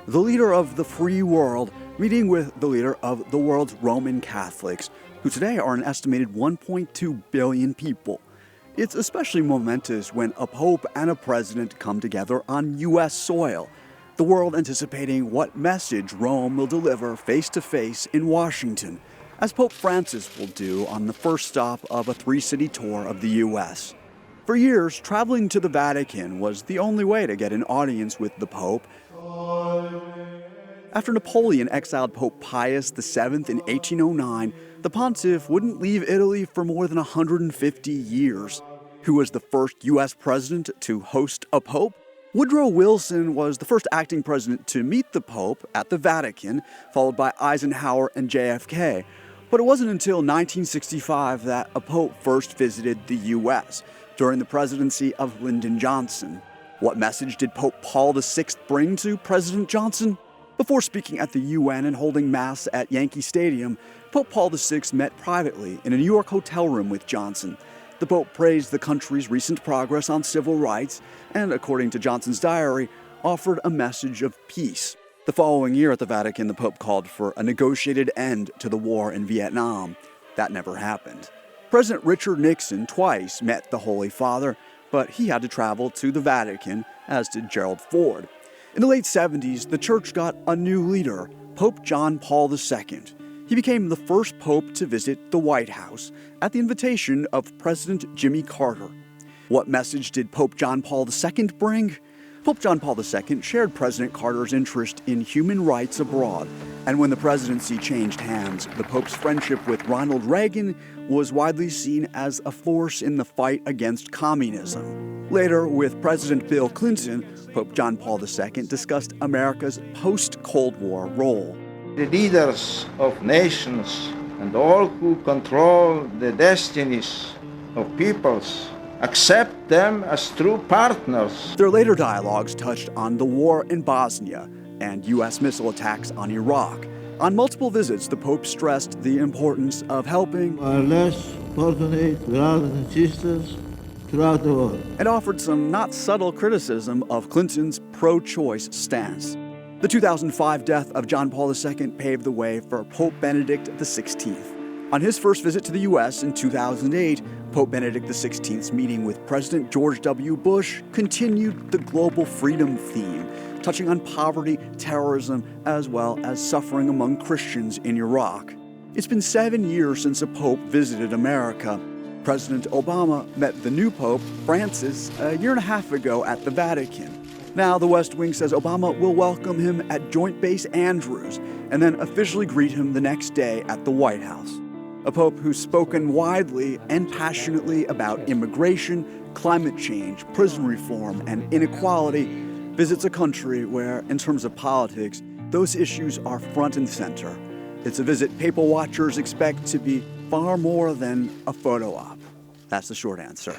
the leader of the free world meeting with the leader of the world's Roman Catholics, who today are an estimated 1.2 billion people. It's especially momentous when a pope and a president come together on U.S. soil, the world anticipating what message Rome will deliver face-to-face in Washington, as Pope Francis will do on the first stop of a three-city tour of the U.S. For years, traveling to the Vatican was the only way to get an audience with the Pope. After Napoleon exiled Pope Pius VII in 1809, the pontiff wouldn't leave Italy for more than 150 years. Who was the first U.S. president to host a pope? Woodrow Wilson was the first acting president to meet the Pope at the Vatican, followed by Eisenhower and JFK. But it wasn't until 1965 that a pope first visited the U.S., during the presidency of Lyndon Johnson. What message did Pope Paul VI bring to President Johnson? Before speaking at the UN and holding Mass at Yankee Stadium, Pope Paul VI met privately in a New York hotel room with Johnson. The Pope praised the country's recent progress on civil rights and, according to Johnson's diary, offered a message of peace. The following year at the Vatican, the Pope called for a negotiated end to the war in Vietnam. That never happened. President Richard Nixon twice met the Holy Father, but he had to travel to the Vatican, as did Gerald Ford. In the late 70s, the church got a new leader, Pope John Paul II. He became the first pope to visit the White House at the invitation of President Jimmy Carter. What message did Pope John Paul II bring? Pope John Paul II shared President Carter's interest in human rights abroad, and when the presidency changed hands, the Pope's friendship with Ronald Reagan was widely seen as a force in the fight against communism. Later, with President Bill Clinton, Pope John Paul II discussed America's post-Cold War role. The leaders of nations and all who control the destinies of peoples accept them as true partners. Their later dialogues touched on the war in Bosnia and U.S. missile attacks on Iraq. On multiple visits, the Pope stressed the importance of helping our less fortunate brothers and sisters throughout the world, and offered some not subtle criticism of Clinton's pro-choice stance. The 2005 death of John Paul II paved the way for Pope Benedict XVI. On his first visit to the U.S. in 2008, Pope Benedict XVI's meeting with President George W. Bush continued the global freedom theme, touching on poverty, terrorism, as well as suffering among Christians in Iraq. It's been 7 years since a pope visited America. President Obama met the new pope, Francis, a year and a half ago at the Vatican. Now, the West Wing says Obama will welcome him at Joint Base Andrews and then officially greet him the next day at the White House. A pope who's spoken widely and passionately about immigration, climate change, prison reform, and inequality visits a country where, in terms of politics, those issues are front and center. It's a visit papal watchers expect to be far more than a photo op. That's the short answer.